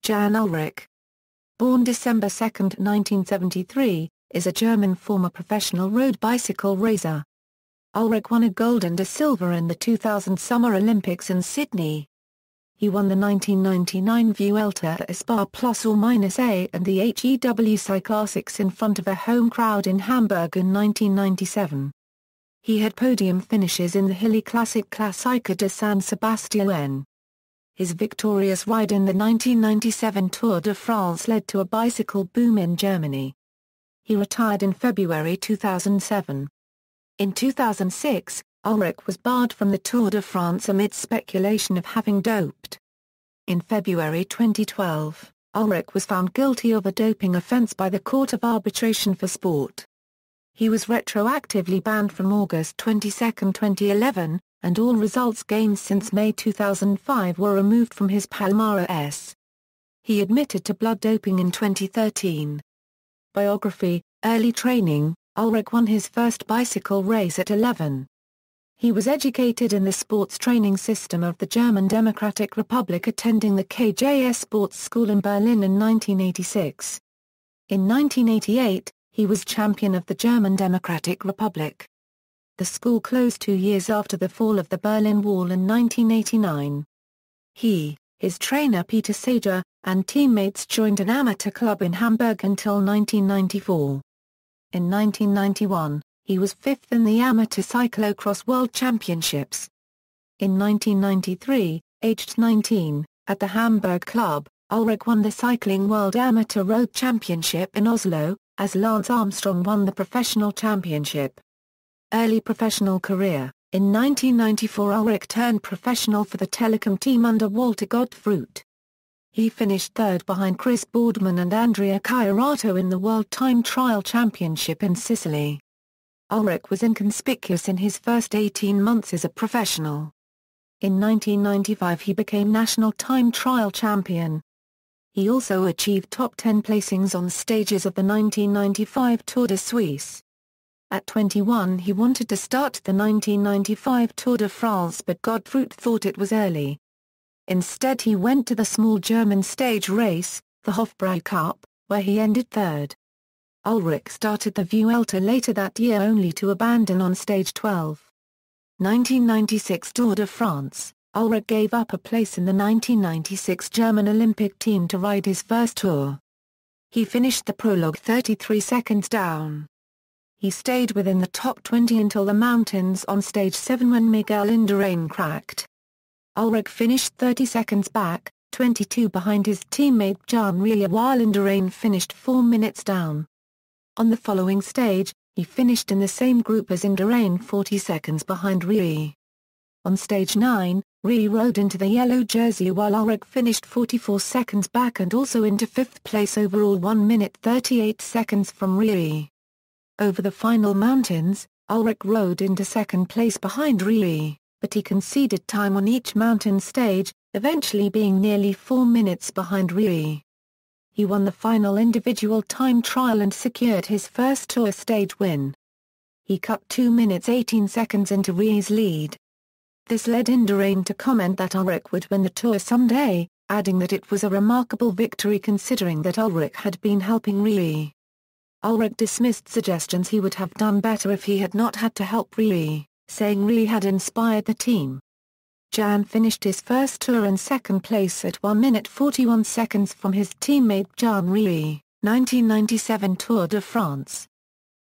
Jan Ullrich. Born December 2, 1973, is a German former professional road bicycle racer. Ullrich won a gold and a silver in the 2000 Summer Olympics in Sydney. He won the 1999 Vuelta a Spa ± and the HEW Cyclassics in front of a home crowd in Hamburg in 1997. He had podium finishes in the hilly Clásica de San Sebastián. His victorious ride in the 1997 Tour de France led to a bicycle boom in Germany. He retired in February 2007. In 2006, Ullrich was barred from the Tour de France amid speculation of having doped. In February 2012, Ullrich was found guilty of a doping offence by the Court of Arbitration for Sport. He was retroactively banned from August 22, 2011, and all results gained since May 2005 were removed from his Palmarès. He admitted to blood doping in 2013. Biography: Early training: Ullrich won his first bicycle race at 11. He was educated in the sports training system of the German Democratic Republic, attending the KJS Sports School in Berlin in 1986. In 1988, he was champion of the German Democratic Republic. The school closed 2 years after the fall of the Berlin Wall in 1989. He, his trainer Peter Sager, and teammates joined an amateur club in Hamburg until 1994. In 1991, he was fifth in the Amateur Cyclocross World Championships. In 1993, aged 19, at the Hamburg club, Ullrich won the Cycling World Amateur Road Championship in Oslo, as Lance Armstrong won the professional championship. Early professional career: in 1994 Ullrich turned professional for the Telecom team under Walter Gottfried. He finished third behind Chris Boardman and Andrea Chiarato in the World Time Trial Championship in Sicily. Ullrich was inconspicuous in his first 18 months as a professional. In 1995 he became national time trial champion. He also achieved top 10 placings on stages of the 1995 Tour de Suisse. At 21 he wanted to start the 1995 Tour de France, but Gottfried thought it was early. Instead he went to the small German stage race, the Hofbräu Cup, where he ended third. Ullrich started the Vuelta later that year only to abandon on stage 12. 1996 Tour de France: Ullrich gave up a place in the 1996 German Olympic team to ride his first tour. He finished the prologue 33 seconds down. He stayed within the top 20 until the mountains on stage 7 when Miguel Indurain cracked. Ullrich finished 30 seconds back, 22 behind his teammate Jan Ullrich, while Indurain finished 4 minutes down. On the following stage, he finished in the same group as Indurain, 40 seconds behind Ullrich. On stage 9, Ullrich rode into the yellow jersey while Ullrich finished 44 seconds back and also into 5th place overall, 1 minute 38 seconds from Ullrich. Over the final mountains, Ullrich rode into 2nd place behind Ullrich, but he conceded time on each mountain stage, eventually being nearly 4 minutes behind Ullrich. He won the final individual time trial and secured his first Tour stage win. He cut 2 minutes 18 seconds into Ullrich's lead. This led Indurain to comment that Ullrich would win the Tour someday, adding that it was a remarkable victory considering that Ullrich had been helping Ullrich. Ullrich dismissed suggestions he would have done better if he had not had to help Ullrich, saying Ullrich had inspired the team. Jan finished his first Tour in 2nd place at 1 minute 41 seconds from his teammate Jan Ullrich, 1997 Tour de France.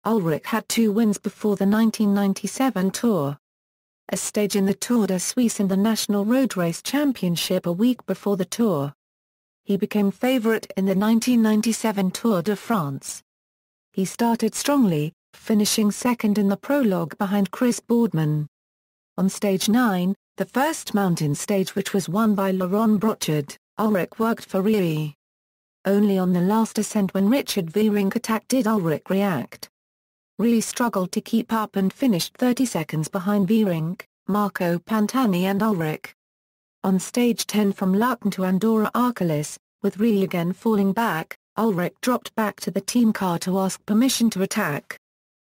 Ullrich had 2 wins before the 1997 Tour. A stage in the Tour de Suisse and the National Road Race Championship a week before the Tour. He became favourite in the 1997 Tour de France. He started strongly, finishing 2nd in the prologue behind Chris Boardman. On stage 9, the first mountain stage which was won by Laurent Brochard, Ullrich worked for Ullrich. Only on the last ascent when Richard Virenque attacked did Ullrich react. Ullrich struggled to keep up and finished 30 seconds behind Virenque, Marco Pantani and Ullrich. On stage 10 from Laeken to Andorra Arcolis, with Ullrich again falling back, Ullrich dropped back to the team car to ask permission to attack.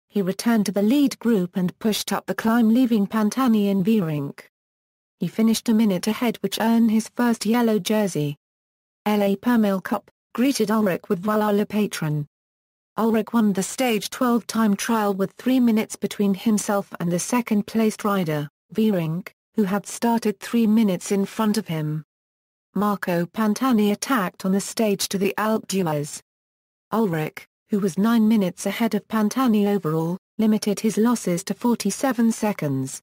He returned to the lead group and pushed up the climb, leaving Pantani and Virenque. He finished a minute ahead, which earned his first yellow jersey. LA Permil Cup, greeted Ullrich with Voilà le patron. Ullrich won the stage 12 time trial with 3 minutes between himself and the second-placed rider, ʻjan, who had started 3 minutes in front of him. Marco Pantani attacked on the stage to the Alpe d'Huez. Ullrich, who was 9 minutes ahead of Pantani overall, limited his losses to 47 seconds.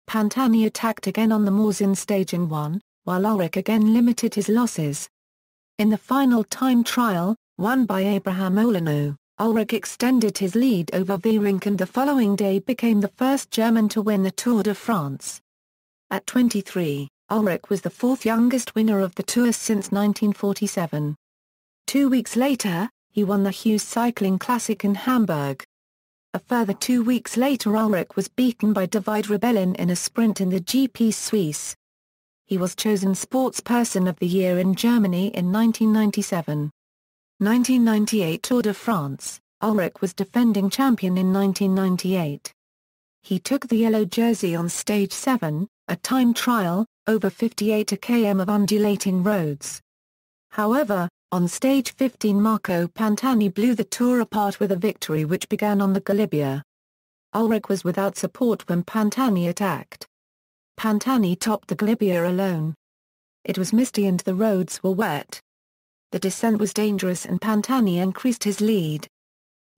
Pantani attacked again on the Morzine stage and won, while Ullrich again limited his losses. In the final time trial, won by Abraham Olano, Ullrich extended his lead over ʻjan and the following day became the first German to win the Tour de France. At 23, Ullrich was the fourth youngest winner of the Tour since 1947. 2 weeks later, he won the HEW Cycling Classic in Hamburg. A further 2 weeks later Ullrich was beaten by David Rebellin in a sprint in the GP Suisse. He was chosen Sportsperson of the Year in Germany in 1997. 1998 Tour de France, Ullrich was defending champion in 1998. He took the yellow jersey on stage 7, a time trial, over 58 km of undulating roads. However, on stage 15 Marco Pantani blew the Tour apart with a victory which began on the Galibier. Ullrich was without support when Pantani attacked. Pantani topped the Galibier alone. It was misty and the roads were wet. The descent was dangerous and Pantani increased his lead.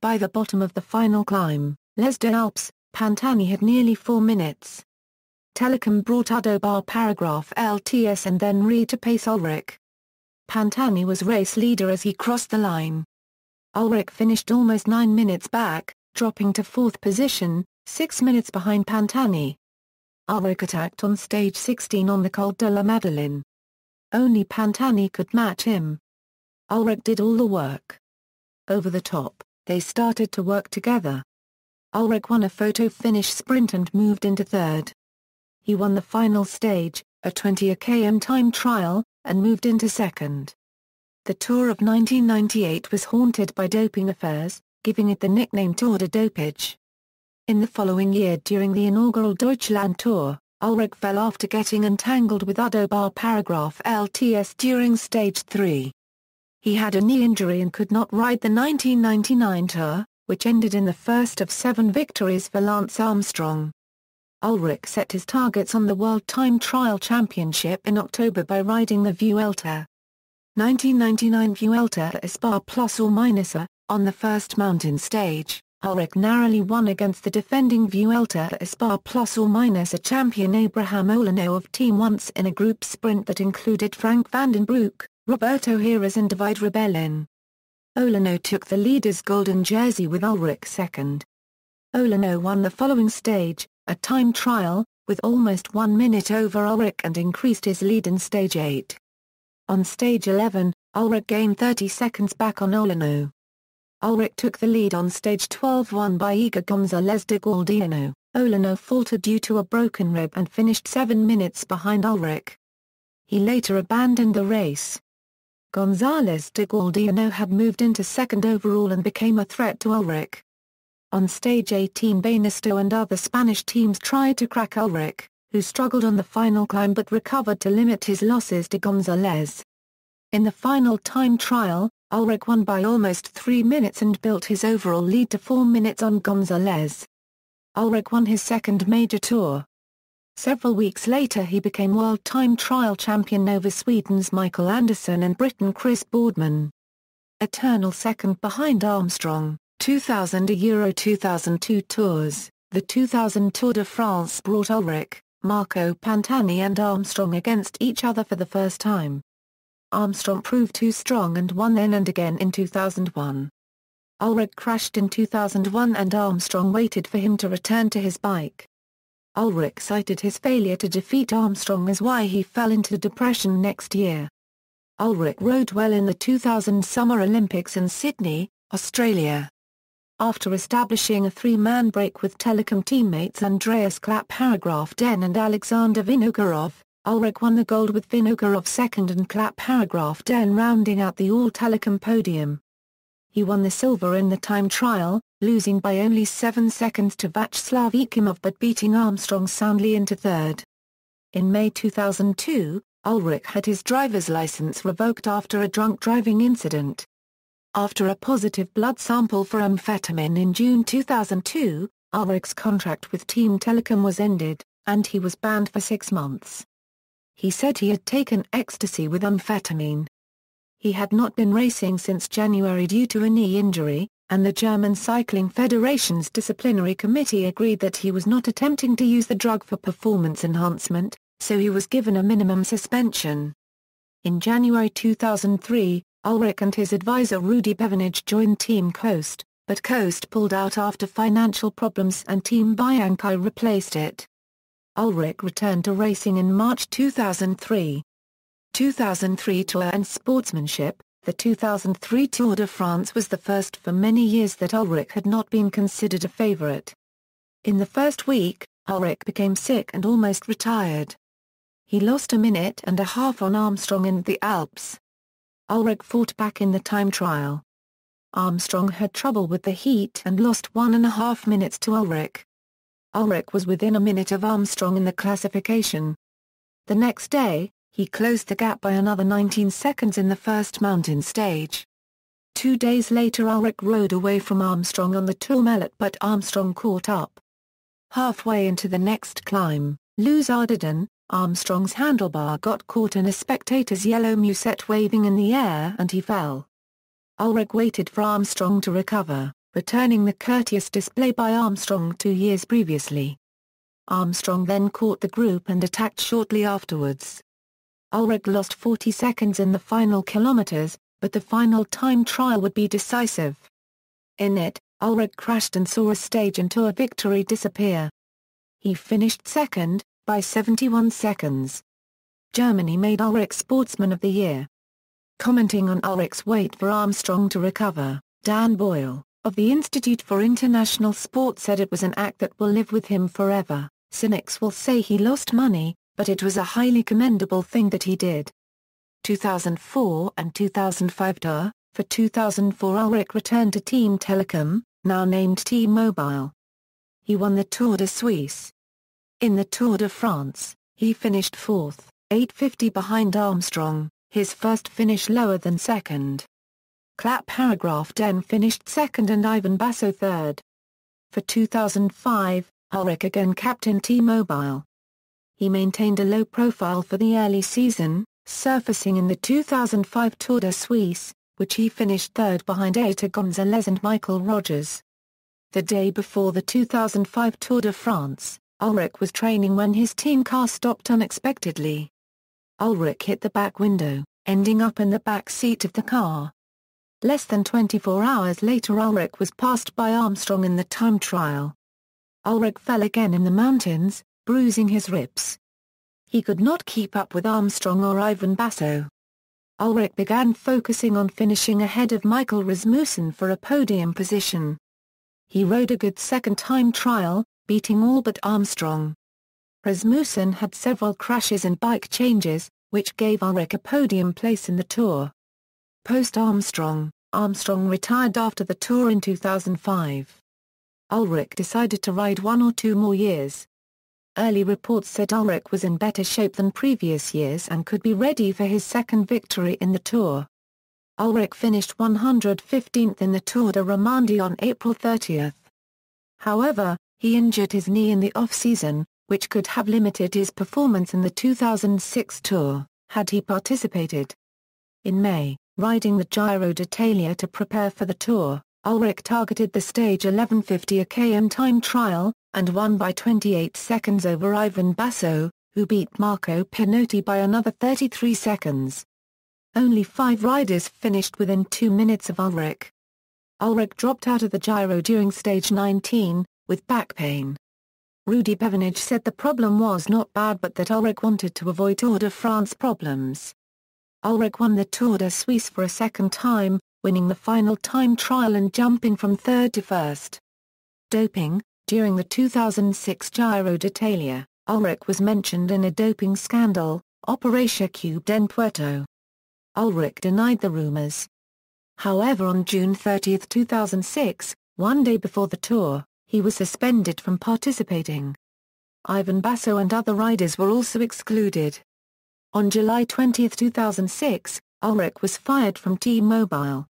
By the bottom of the final climb, Les Deux Alpes, Pantani had nearly 4 minutes. Telecom brought Udo Paragraph LTS and then Re to pace Ullrich. Pantani was race leader as he crossed the line. Ullrich finished almost 9 minutes back, dropping to 4th position, 6 minutes behind Pantani. Ullrich attacked on stage 16 on the Col de la Madeleine. Only Pantani could match him. Ullrich did all the work. Over the top, they started to work together. Ullrich won a photo finish sprint and moved into 3rd. He won the final stage, a 20 km time trial, and moved into 2nd. The Tour of 1998 was haunted by doping affairs, giving it the nickname Tour de Dopage. In the following year during the inaugural Deutschland Tour, Ullrich fell after getting entangled with Udo Paragraph LTS during stage 3. He had a knee injury and could not ride the 1999 Tour, which ended in the first of 7 victories for Lance Armstrong. Ullrich set his targets on the World Time Trial Championship in October by riding the Vuelta. 1999 Vuelta a Spa ±, on the first mountain stage, Ullrich narrowly won against the defending Vuelta a Spa ± champion Abraham Olano of Team Once in a group sprint that included Frank van den Broek, Roberto Heras and David Rebellin. Olano took the leader's golden jersey with Ullrich second. Olano won the following stage, a time trial, with almost 1 minute over Ullrich and increased his lead in stage 8. On stage 11, Ullrich gained 30 seconds back on Olano. Ullrich took the lead on stage 12 won by Igor González de Galdeano. Olano faltered due to a broken rib and finished 7 minutes behind Ullrich. He later abandoned the race. González de Galdeano had moved into 2nd overall and became a threat to Ullrich. On stage 18 Banesto and other Spanish teams tried to crack Ullrich, who struggled on the final climb but recovered to limit his losses to González. In the final time trial, Ullrich won by almost 3 minutes and built his overall lead to 4 minutes on González. Ullrich won his second major tour. Several weeks later he became World Time Trial champion over Sweden's Michael Anderson and Britain Chris Boardman. Eternal second behind Armstrong. 2000 Euro 2002 Tours, the 2000 Tour de France brought Ullrich, Marco Pantani and Armstrong against each other for the first time. Armstrong proved too strong and won then and again in 2001. Ullrich crashed in 2001 and Armstrong waited for him to return to his bike. Ullrich cited his failure to defeat Armstrong as why he fell into depression next year. Ullrich rode well in the 2000 Summer Olympics in Sydney, Australia. After establishing a 3-man break with Telecom teammates Andreas Klapp-Paragraph-Den and Alexander Vinokurov, Ullrich won the gold with Vinokurov second and Klapp-Paragraph-Den rounding out the all-Telecom podium. He won the silver in the time trial, losing by only 7 seconds to Vyacheslav Ekimov but beating Armstrong soundly into 3rd. In May 2002, Ullrich had his driver's license revoked after a drunk driving incident. After a positive blood sample for amphetamine in June 2002, Ullrich's contract with Team Telecom was ended, and he was banned for 6 months. He said he had taken ecstasy with amphetamine. He had not been racing since January due to a knee injury, and the German Cycling Federation's disciplinary committee agreed that he was not attempting to use the drug for performance enhancement, so he was given a minimum suspension. In January 2003, Ullrich and his advisor Rudy Bevanage joined Team Coast, but Coast pulled out after financial problems and Team Bianchi replaced it. Ullrich returned to racing in March 2003. 2003 Tour and Sportsmanship. The 2003 Tour de France was the first for many years that Ullrich had not been considered a favourite. In the first week, Ullrich became sick and almost retired. He lost a minute and a half on Armstrong in the Alps. Ullrich fought back in the time trial. Armstrong had trouble with the heat and lost 1.5 minutes to Ullrich. Ullrich was within a minute of Armstrong in the classification. The next day, he closed the gap by another 19 seconds in the first mountain stage. 2 days later Ullrich rode away from Armstrong on the Tourmalet but Armstrong caught up. Halfway into the next climb, Les Ardèdens, Armstrong's handlebar got caught in a spectator's yellow musette waving in the air and he fell. Ullrich waited for Armstrong to recover, returning the courteous display by Armstrong 2 years previously. Armstrong then caught the group and attacked shortly afterwards. Ullrich lost 40 seconds in the final kilometers, but the final time trial would be decisive. In it, Ullrich crashed and saw a stage and Tour victory disappear. He finished second, by 71 seconds. Germany made Ullrich Sportsman of the Year. Commenting on Ullrich's wait for Armstrong to recover, Dan Boyle, of the Institute for International Sport said it was an act that will live with him forever. Cynics will say he lost money, but it was a highly commendable thing that he did. 2004 and 2005 Tour. For 2004 Ullrich returned to Team Telecom, now named T-Mobile. He won the Tour de Suisse. In the Tour de France, he finished 4th, 850 behind Armstrong, his first finish lower than second. Clap paragraph Den finished second and Ivan Basso third. For 2005, Ullrich again captained T-Mobile. He maintained a low profile for the early season, surfacing in the 2005 Tour de Suisse, which he finished third behind Aita Gonzalez and Michael Rogers. The day before the 2005 Tour de France, Ullrich was training when his team car stopped unexpectedly. Ullrich hit the back window, ending up in the back seat of the car. Less than 24 hours later Ullrich was passed by Armstrong in the time trial. Ullrich fell again in the mountains, bruising his ribs. He could not keep up with Armstrong or Ivan Basso. Ullrich began focusing on finishing ahead of Michael Rasmussen for a podium position. He rode a good second time trial, beating all but Armstrong. Rasmussen had several crashes and bike changes, which gave Ullrich a podium place in the Tour. Post-Armstrong, Armstrong retired after the Tour in 2005. Ullrich decided to ride 1 or 2 more years. Early reports said Ullrich was in better shape than previous years and could be ready for his second victory in the Tour. Ullrich finished 115th in the Tour de Romandie on April 30. However, he injured his knee in the off-season, which could have limited his performance in the 2006 Tour, had he participated. In May, riding the Giro d'Italia to prepare for the Tour, Ullrich targeted the stage 11:50 km time trial, and won by 28 seconds over Ivan Basso, who beat Marco Pinotti by another 33 seconds. Only 5 riders finished within 2 minutes of Ullrich. Ullrich dropped out of the Giro during stage 19, with back pain. Rudy Bevanage said the problem was not bad but that Ullrich wanted to avoid Tour de France problems. Ullrich won the Tour de Suisse for a second time, winning the final time trial and jumping from third to first. Doping. During the 2006 Giro d'Italia, Ullrich was mentioned in a doping scandal, Operación Cube den Puerto. Ullrich denied the rumors. However, on June 30, 2006, 1 day before the Tour, he was suspended from participating. Ivan Basso and other riders were also excluded. On July 20, 2006, Ullrich was fired from T-Mobile.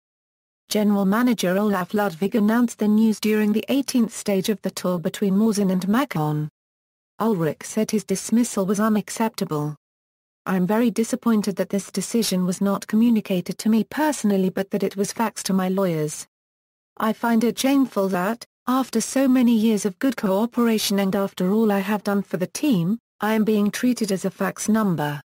General manager Olaf Ludwig announced the news during the 18th stage of the tour between Morzin and Macon. Ullrich said his dismissal was unacceptable. "I am very disappointed that this decision was not communicated to me personally but that it was faxed to my lawyers. I find it shameful that, after so many years of good cooperation and after all I have done for the team, I am being treated as a fax number."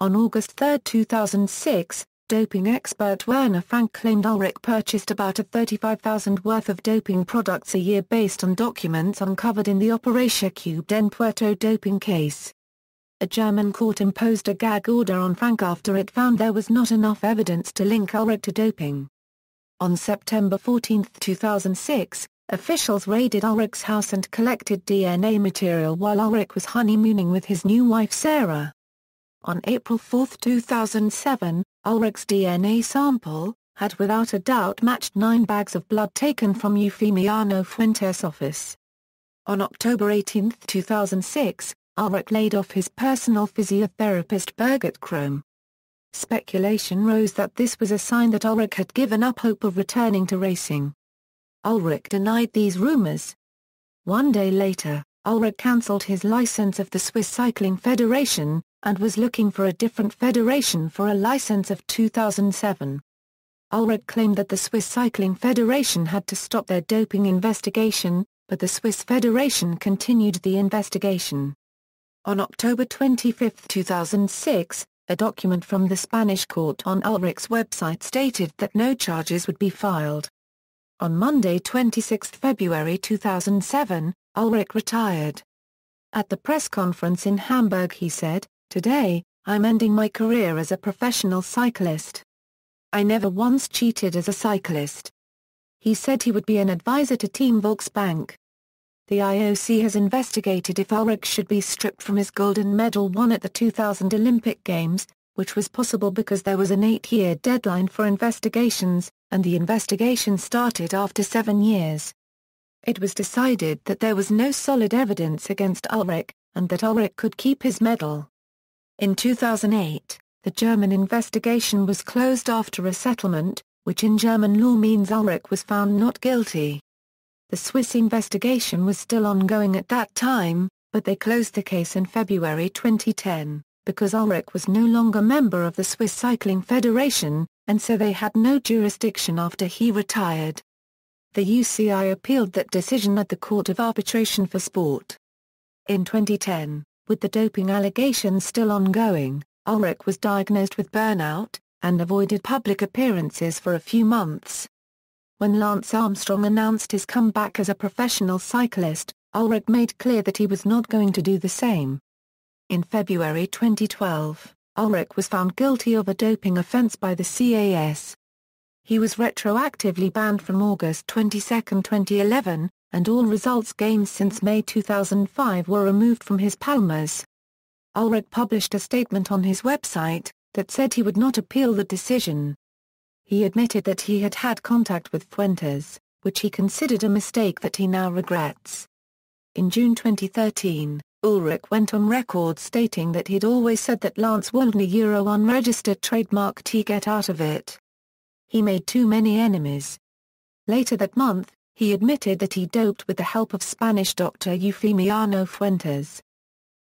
On August 3, 2006, doping expert Werner Frank claimed Ullrich purchased about $35,000 worth of doping products a year based on documents uncovered in the Operación HEW den Puerto doping case. A German court imposed a gag order on Frank after it found there was not enough evidence to link Ullrich to doping. On September 14, 2006, officials raided Ullrich's house and collected DNA material while Ullrich was honeymooning with his new wife Sarah. On April 4, 2007, Ullrich's DNA sample had without a doubt matched 9 bags of blood taken from Eufemiano Fuentes' office. On October 18, 2006, Ullrich laid off his personal physiotherapist Birgit Krom. Speculation rose that this was a sign that Ullrich had given up hope of returning to racing. Ullrich denied these rumors. One day later, Ullrich cancelled his license of the Swiss Cycling Federation, and was looking for a different federation for a license of 2007. Ullrich claimed that the Swiss Cycling Federation had to stop their doping investigation, but the Swiss Federation continued the investigation. On October 25, 2006, a document from the Spanish court on Ullrich's website stated that no charges would be filed. On Monday 26 February 2007, Ullrich retired. At the press conference in Hamburg he said, "Today, I'm ending my career as a professional cyclist. I never once cheated as a cyclist." He said he would be an advisor to Team Volksbank. The IOC has investigated if Ullrich should be stripped from his golden medal won at the 2000 Olympic Games, which was possible because there was an 8-year deadline for investigations, and the investigation started after 7 years. It was decided that there was no solid evidence against Ullrich, and that Ullrich could keep his medal. In 2008, the German investigation was closed after a settlement, which in German law means Ullrich was found not guilty. The Swiss investigation was still ongoing at that time, but they closed the case in February 2010, because Ullrich was no longer member of the Swiss Cycling Federation, and so they had no jurisdiction after he retired. The UCI appealed that decision at the Court of Arbitration for Sport. In 2010, with the doping allegations still ongoing, Ullrich was diagnosed with burnout, and avoided public appearances for a few months. When Lance Armstrong announced his comeback as a professional cyclist, Ullrich made clear that he was not going to do the same. In February 2012, Ullrich was found guilty of a doping offence by the CAS. He was retroactively banned from August 22, 2011, and all results gained since May 2005 were removed from his Palmarès. Ullrich published a statement on his website that said he would not appeal the decision. He admitted that he had had contact with Fuentes, which he considered a mistake that he now regrets. In June 2013, Ullrich went on record stating that he'd always said that Lance wanted a unregistered trademark to get out of it. He made too many enemies. Later that month, he admitted that he doped with the help of Spanish doctor Eufemiano Fuentes.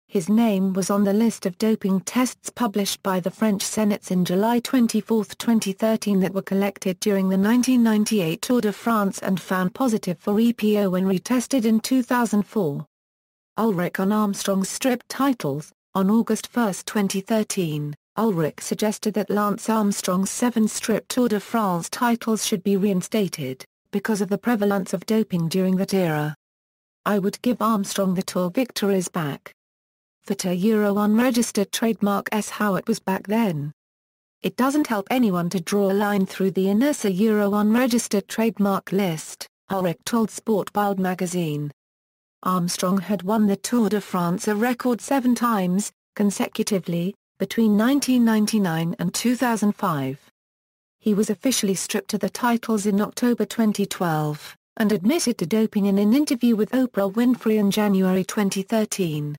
His name was on the list of doping tests published by the French Senates in July 24, 2013 that were collected during the 1998 Tour de France and found positive for EPO when retested in 2004. Ullrich on Armstrong's stripped titles. On August 1, 2013, Ullrich suggested that Lance Armstrong's 7 stripped Tour de France titles should be reinstated, because of the prevalence of doping during that era. "I would give Armstrong the Tour victories back. But a unregistered trademark is how it was back then. It doesn't help anyone to draw a line through the inertia unregistered trademark list," Ullrich told Sport Bild magazine. Armstrong had won the Tour de France a record 7 times, consecutively, between 1999 and 2005. He was officially stripped of the titles in October 2012, and admitted to doping in an interview with Oprah Winfrey in January 2013.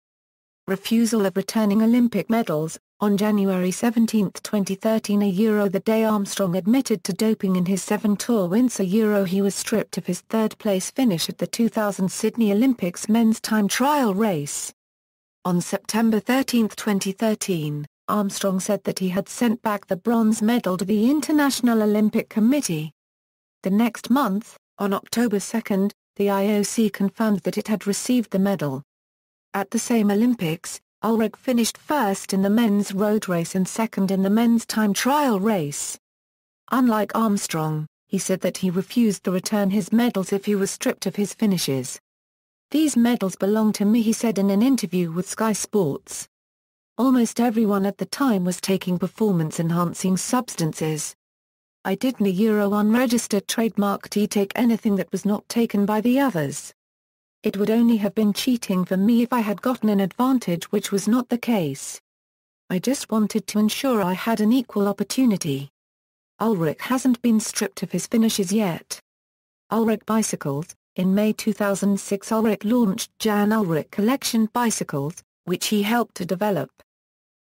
Refusal of returning Olympic medals. On January 17, 2013, the day Armstrong admitted to doping in his 7-Tour wins, he was stripped of his third-place finish at the 2000 Sydney Olympics men's time trial race. On September 13, 2013, Armstrong said that he had sent back the bronze medal to the International Olympic Committee. The next month, on October 2, the IOC confirmed that it had received the medal. At the same Olympics, Ullrich finished first in the men's road race and second in the men's time trial race. Unlike Armstrong, he said that he refused to return his medals if he was stripped of his finishes. "These medals belong to me," he said in an interview with Sky Sports. Almost everyone at the time was taking performance-enhancing substances. "I didn't unregistered trademark take anything that was not taken by the others. It would only have been cheating for me if I had gotten an advantage, which was not the case. I just wanted to ensure I had an equal opportunity." Ullrich hasn't been stripped of his finishes yet. Ullrich bicycles. In May 2006, Ullrich launched Jan Ullrich Collection bicycles, which he helped to develop.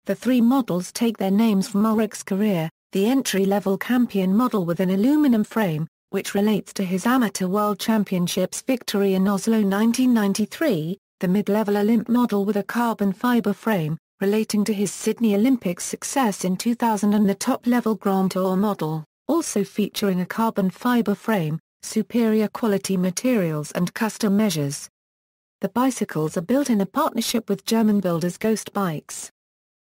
The three models take their names from Ullrich's career: the entry-level Campion model with an aluminum frame, which relates to his Amateur World Championships victory in Oslo 1993, the mid-level Olymp model with a carbon fiber frame, relating to his Sydney Olympics success in 2000, and the top-level Grand Tour model, also featuring a carbon fiber frame, superior quality materials and custom measures. The bicycles are built in a partnership with German builders Ghost Bikes.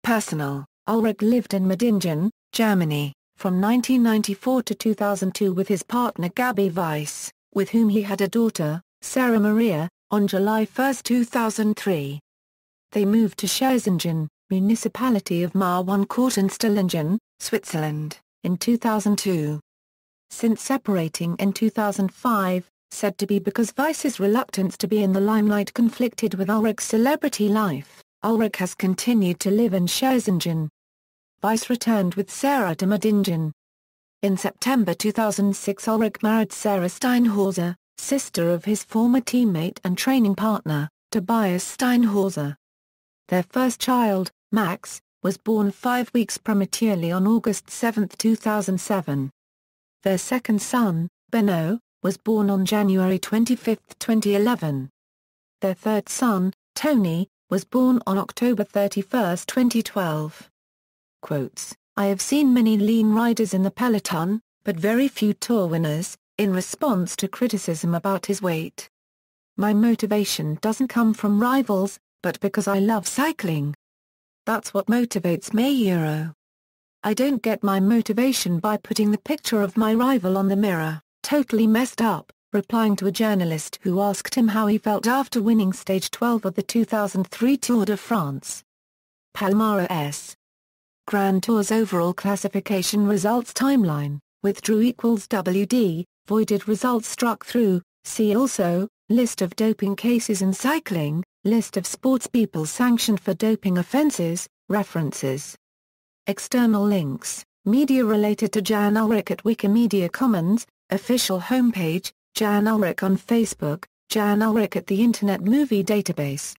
Personal: Ullrich lived in Medingen, Germany, from 1994 to 2002 with his partner Gabi Weiss, with whom he had a daughter, Sarah Maria, on July 1, 2003. They moved to Scherzingen, municipality of Marwancourt-Stillingen, Switzerland, in 2002. Since separating in 2005, said to be because Weiss's reluctance to be in the limelight conflicted with Ullrich's celebrity life, Ullrich has continued to live in Scherzingen. Weiss returned with Sarah to Medingen. In September 2006, Ullrich married Sarah Steinhauser, sister of his former teammate and training partner, Tobias Steinhauser. Their first child, Max, was born 5 weeks prematurely on August 7, 2007. Their second son, Benno, was born on January 25, 2011. Their third son, Tony, was born on October 31, 2012. Quotes: "I have seen many lean riders in the peloton, but very few tour winners," in response to criticism about his weight. "My motivation doesn't come from rivals, but because I love cycling. That's what motivates me. I don't get my motivation by putting the picture of my rival on the mirror." Totally messed up, replying to a journalist who asked him how he felt after winning stage 12 of the 2003 Tour de France. Palmarès. Grand Tour's overall classification results timeline, withdrew equals WD, voided results struck through, see also, list of doping cases in cycling, list of sportspeople sanctioned for doping offences, references. External links, media related to Jan Ullrich at Wikimedia Commons, official homepage, Jan Ullrich on Facebook, Jan Ullrich at the Internet Movie Database.